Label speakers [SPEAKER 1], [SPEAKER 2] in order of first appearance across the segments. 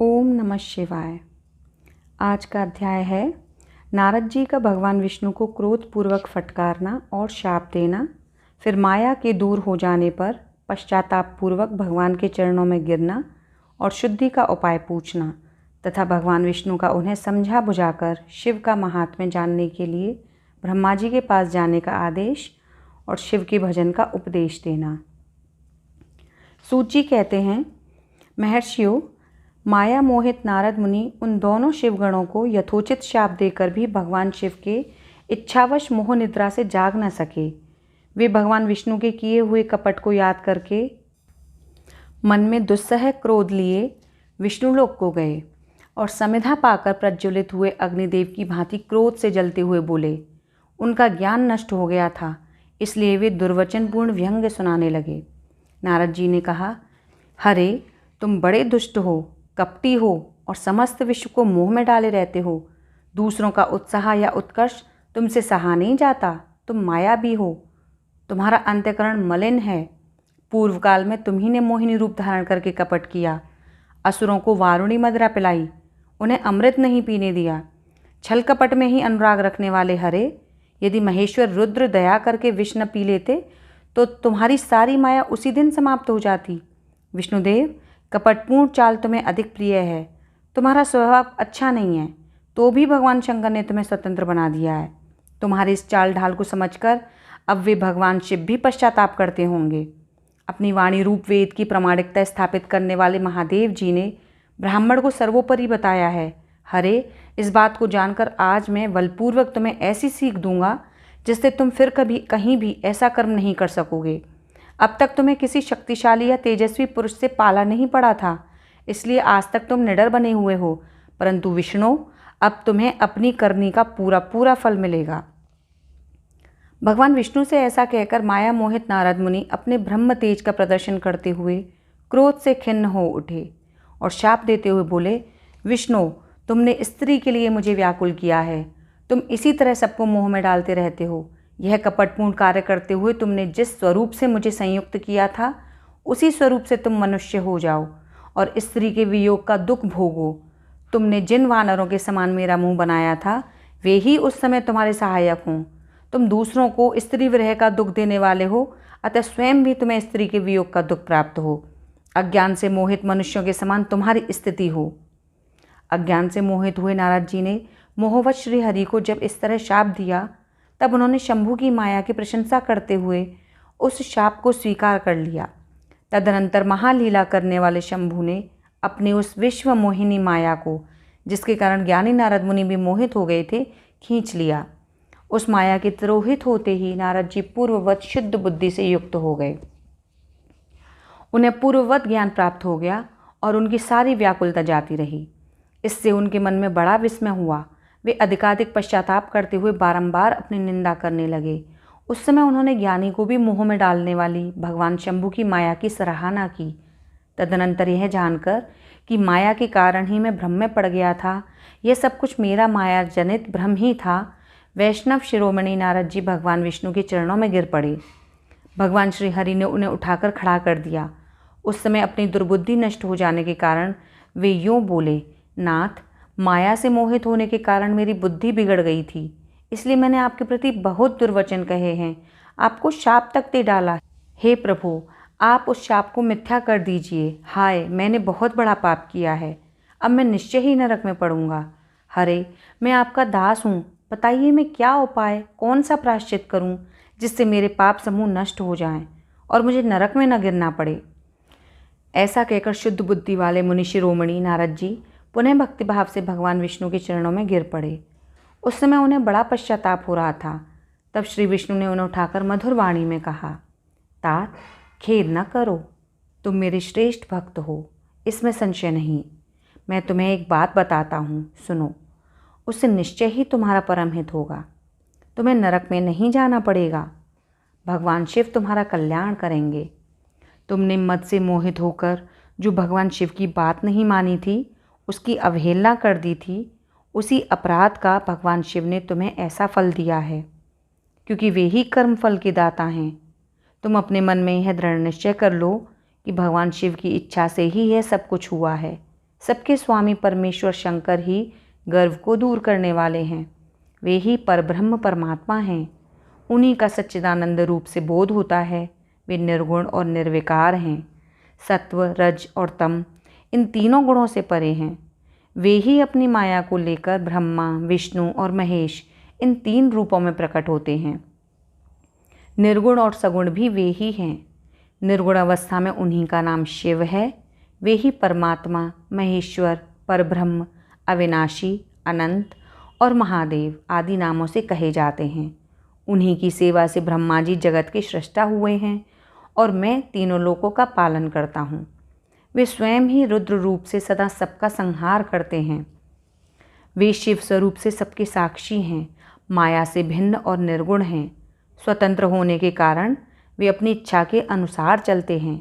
[SPEAKER 1] ओम नमः शिवाय। आज का अध्याय है नारद जी का भगवान विष्णु को क्रोधपूर्वक फटकारना और शाप देना, फिर माया के दूर हो जाने पर पश्चाताप पूर्वक भगवान के चरणों में गिरना और शुद्धि का उपाय पूछना तथा भगवान विष्णु का उन्हें समझा बुझाकर शिव का महात्म्य जानने के लिए ब्रह्मा जी के पास जाने का आदेश और शिव के भजन का उपदेश देना। सूची कहते हैं, महर्षियों, माया मोहित नारद मुनि उन दोनों शिवगणों को यथोचित शाप देकर भी भगवान शिव के इच्छावश मोह निद्रा से जाग न सके। वे भगवान विष्णु के किए हुए कपट को याद करके मन में दुस्सह क्रोध लिए विष्णुलोक को गए और समिधा पाकर प्रज्वलित हुए अग्निदेव की भांति क्रोध से जलते हुए बोले। उनका ज्ञान नष्ट हो गया था, इसलिए वे दुर्वचनपूर्ण व्यंग्य सुनाने लगे। नारद जी ने कहा, हरे, तुम बड़े दुष्ट हो, कपटी हो और समस्त विश्व को मोह में डाले रहते हो। दूसरों का उत्साह या उत्कर्ष तुमसे सहा नहीं जाता। तुम माया भी हो, तुम्हारा अंतःकरण मलिन है। पूर्व काल में तुम ही ने मोहिनी रूप धारण करके कपट किया, असुरों को वारुणी मदिरा पिलाई, उन्हें अमृत नहीं पीने दिया। छल कपट में ही अनुराग रखने वाले हरे, यदि महेश्वर रुद्र दया करके विष न पी लेते तो तुम्हारी सारी माया उसी दिन समाप्त हो जाती। विष्णुदेव, कपटपूर्ण चाल तुम्हें अधिक प्रिय है। तुम्हारा स्वभाव अच्छा नहीं है, तो भी भगवान शंकर ने तुम्हें स्वतंत्र बना दिया है। तुम्हारी इस चाल ढाल को समझकर अब वे भगवान शिव भी पश्चाताप करते होंगे। अपनी वाणी रूप वेद की प्रामाणिकता स्थापित करने वाले महादेव जी ने ब्राह्मण को सर्वोपरि बताया है। हरे, इस बात को जानकर आज मैं बलपूर्वक तुम्हें ऐसी सीख दूंगा जिससे तुम फिर कभी कहीं भी ऐसा कर्म नहीं कर सकोगे। अब तक तुम्हें किसी शक्तिशाली या तेजस्वी पुरुष से पाला नहीं पड़ा था, इसलिए आज तक तुम निडर बने हुए हो, परंतु विष्णु, अब तुम्हें अपनी करनी का पूरा पूरा फल मिलेगा। भगवान विष्णु से ऐसा कहकर माया मोहित नारद मुनि अपने ब्रह्म तेज का प्रदर्शन करते हुए क्रोध से खिन्न हो उठे और शाप देते हुए बोले, विष्णु, तुमने स्त्री के लिए मुझे व्याकुल किया है। तुम इसी तरह सबको मोह में डालते रहते हो। यह कपटपूर्ण कार्य करते हुए तुमने जिस स्वरूप से मुझे संयुक्त किया था, उसी स्वरूप से तुम मनुष्य हो जाओ और स्त्री के वियोग का दुख भोगो। तुमने जिन वानरों के समान मेरा मुंह बनाया था, वे ही उस समय तुम्हारे सहायक हों। तुम दूसरों को स्त्री विरह का दुख देने वाले हो, अतः स्वयं भी तुम्हें स्त्री के वियोग का दुख प्राप्त हो। अज्ञान से मोहित मनुष्यों के समान तुम्हारी स्थिति हो। अज्ञान से मोहित हुए नारद जी ने मोहवश श्री हरि को जब इस तरह शाप दिया, तब उन्होंने शंभु की माया की प्रशंसा करते हुए उस शाप को स्वीकार कर लिया। तदनंतर महालीला करने वाले शंभु ने अपनी उस विश्व मोहिनी माया को, जिसके कारण ज्ञानी नारद मुनि भी मोहित हो गए थे, खींच लिया। उस माया के तिरोहित होते ही नारद जी पूर्ववत शुद्ध बुद्धि से युक्त हो गए। उन्हें पूर्ववत ज्ञान प्राप्त हो गया और उनकी सारी व्याकुलता जाती रही। इससे उनके मन में बड़ा विस्मय हुआ। वे अधिकाधिक पश्चाताप करते हुए बारंबार अपनी निंदा करने लगे। उस समय उन्होंने ज्ञानी को भी मोह में डालने वाली भगवान शंभु की माया की सराहना की। तदनंतर यह जानकर कि माया के कारण ही मैं भ्रम में पड़ गया था, यह सब कुछ मेरा माया जनित भ्रम ही था, वैष्णव शिरोमणि नारद जी भगवान विष्णु के चरणों में गिर पड़े। भगवान श्री हरि ने उन्हें उठाकर खड़ा कर दिया। उस समय अपनी दुर्बुद्धि नष्ट हो जाने के कारण वे यूँ बोले, नाथ, माया से मोहित होने के कारण मेरी बुद्धि बिगड़ गई थी, इसलिए मैंने आपके प्रति बहुत दुर्वचन कहे हैं, आपको शाप तक दे डाला। हे प्रभु, आप उस शाप को मिथ्या कर दीजिए। हाय, मैंने बहुत बड़ा पाप किया है, अब मैं निश्चय ही नरक में पड़ूंगा। हरे, मैं आपका दास हूँ, बताइए मैं क्या उपाय, कौन सा प्रायश्चित करूँ जिससे मेरे पाप समूह नष्ट हो जाएं और मुझे नरक में न गिरना पड़े। ऐसा कहकर शुद्ध बुद्धि वाले मुनि शिरोमणि नारद जी पुनः भक्तिभाव से भगवान विष्णु के चरणों में गिर पड़े। उस समय उन्हें बड़ा पश्चाताप हो रहा था। तब श्री विष्णु ने उन्हें उठाकर मधुर वाणी में कहा, तात, खेद न करो, तुम मेरे श्रेष्ठ भक्त हो, इसमें संशय नहीं। मैं तुम्हें एक बात बताता हूँ, सुनो। उससे निश्चय ही तुम्हारा परम हित होगा। तुम्हें नरक में नहीं जाना पड़ेगा। भगवान शिव तुम्हारा कल्याण करेंगे। तुमने मद से मोहित होकर जो भगवान शिव की बात नहीं मानी थी, उसकी अवहेलना कर दी थी, उसी अपराध का भगवान शिव ने तुम्हें ऐसा फल दिया है, क्योंकि वे ही कर्म फल के दाता हैं। तुम अपने मन में यह दृढ़ निश्चय कर लो कि भगवान शिव की इच्छा से ही यह सब कुछ हुआ है। सबके स्वामी परमेश्वर शंकर ही गर्व को दूर करने वाले हैं। वे ही परब्रह्म परमात्मा हैं। उन्हीं का सच्चिदानंद रूप से बोध होता है। वे निर्गुण और निर्विकार हैं। सत्व, रज और तम इन तीनों गुणों से परे हैं। वे ही अपनी माया को लेकर ब्रह्मा, विष्णु और महेश इन 3 रूपों में प्रकट होते हैं। निर्गुण और सगुण भी वे ही हैं। निर्गुण अवस्था में उन्हीं का नाम शिव है। वे ही परमात्मा, महेश्वर, परब्रह्म, अविनाशी, अनंत और महादेव आदि नामों से कहे जाते हैं। उन्हीं की सेवा से ब्रह्मा जी जगत के सृष्टा हुए हैं और मैं तीनों लोकों का पालन करता हूँ। वे स्वयं ही रुद्र रूप से सदा सबका संहार करते हैं। वे शिव स्वरूप से सबके साक्षी हैं, माया से भिन्न और निर्गुण हैं। स्वतंत्र होने के कारण वे अपनी इच्छा के अनुसार चलते हैं।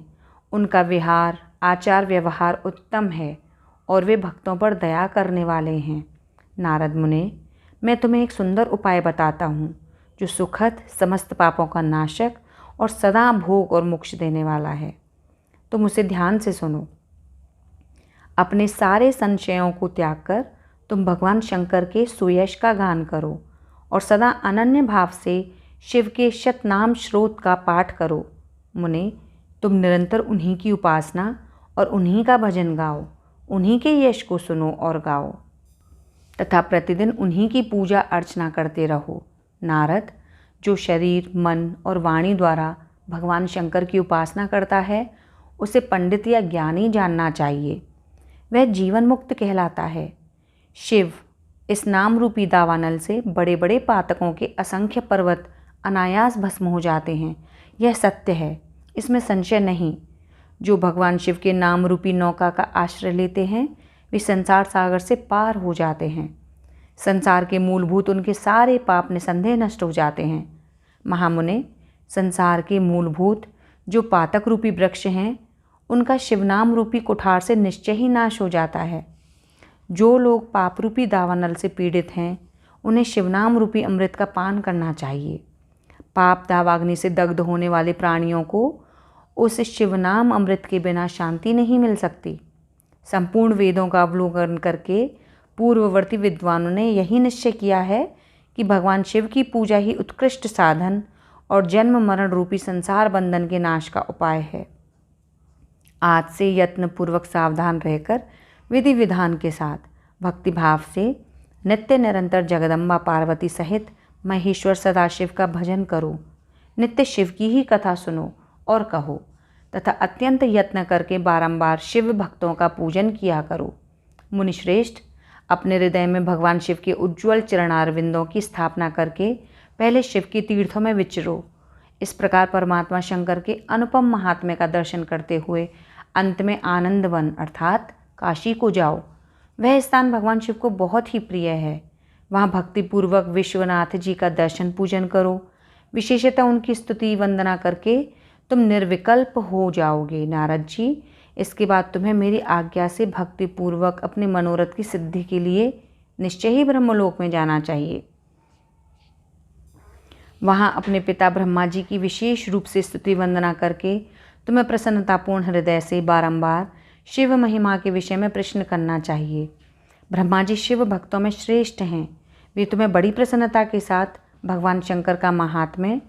[SPEAKER 1] उनका विहार, आचार व्यवहार उत्तम है और वे भक्तों पर दया करने वाले हैं। नारद मुने, मैं तुम्हें एक सुंदर उपाय बताता हूँ जो सुखद, समस्त पापों का नाशक और सदा भोग और मोक्ष देने वाला है। तुम उसे ध्यान से सुनो। अपने सारे संशयों को त्याग कर तुम भगवान शंकर के सुयश का गान करो और सदा अनन्य भाव से शिव के शतनाम स्रोत का पाठ करो। मुने, तुम निरंतर उन्हीं की उपासना और उन्हीं का भजन गाओ, उन्हीं के यश को सुनो और गाओ तथा प्रतिदिन उन्हीं की पूजा अर्चना करते रहो। नारद, जो शरीर, मन और वाणी द्वारा भगवान शंकर की उपासना करता है उसे पंडित या ज्ञानी जानना चाहिए। वह जीवन मुक्त कहलाता है। शिव इस नाम रूपी दावानल से बड़े बड़े पातकों के असंख्य पर्वत अनायास भस्म हो जाते हैं। यह सत्य है, इसमें संशय नहीं। जो भगवान शिव के नाम रूपी नौका का आश्रय लेते हैं वे संसार सागर से पार हो जाते हैं। संसार के मूलभूत उनके सारे पाप निसंदेह नष्ट हो जाते हैं। महामुने, संसार के मूलभूत जो पातक रूपी वृक्ष हैं उनका शिवनाम रूपी कुठार से निश्चय ही नाश हो जाता है। जो लोग पाप रूपी दावानल से पीड़ित हैं उन्हें शिवनाम रूपी अमृत का पान करना चाहिए। पाप दावाग्नि से दग्ध होने वाले प्राणियों को उस शिवनाम अमृत के बिना शांति नहीं मिल सकती। संपूर्ण वेदों का अवलोकन करके पूर्ववर्ती विद्वानों ने यही निश्चय किया है कि भगवान शिव की पूजा ही उत्कृष्ट साधन और जन्म मरण रूपी संसार बंधन के नाश का उपाय है। आज से यत्नपूर्वक सावधान रहकर विधि विधान के साथ भक्ति भाव से नित्य निरंतर जगदम्बा पार्वती सहित महेश्वर सदाशिव का भजन करो। नित्य शिव की ही कथा सुनो और कहो तथा अत्यंत यत्न करके बारंबार शिव भक्तों का पूजन किया करो। मुनिश्रेष्ठ, अपने हृदय में भगवान शिव के उज्ज्वल चरणारविंदों की स्थापना करके पहले शिव के तीर्थों में विचरो। इस प्रकार परमात्मा शंकर के अनुपम महात्म्य का दर्शन करते हुए अंत में आनंदवन अर्थात काशी को जाओ। वह स्थान भगवान शिव को बहुत ही प्रिय है। वहाँ भक्तिपूर्वक विश्वनाथ जी का दर्शन पूजन करो। विशेषतः उनकी स्तुति वंदना करके तुम निर्विकल्प हो जाओगे। नारद जी, इसके बाद तुम्हें मेरी आज्ञा से भक्तिपूर्वक अपने मनोरथ की सिद्धि के लिए निश्चय ही ब्रह्मलोक में जाना चाहिए। वहाँ अपने पिता ब्रह्मा जी की विशेष रूप से स्तुति वंदना करके तुम्हें प्रसन्नतापूर्ण हृदय से बारंबार शिव महिमा के विषय में प्रश्न करना चाहिए। ब्रह्मा जी शिव भक्तों में श्रेष्ठ हैं। वे तुम्हें बड़ी प्रसन्नता के साथ भगवान शंकर का महात्म्य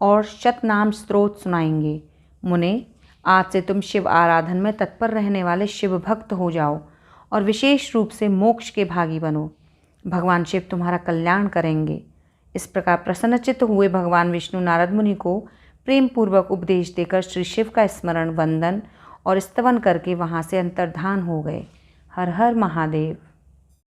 [SPEAKER 1] और शतनाम स्तोत्र सुनाएंगे। मुने, आज से तुम शिव आराधन में तत्पर रहने वाले शिव भक्त हो जाओ और विशेष रूप से मोक्ष के भागी बनो। भगवान शिव तुम्हारा कल्याण करेंगे। इस प्रकार प्रसन्नचित्त हुए भगवान विष्णु नारद मुनि को प्रेम पूर्वक उपदेश देकर श्री शिव का स्मरण, वंदन और स्तवन करके वहाँ से अंतर्धान हो गए। हर हर महादेव।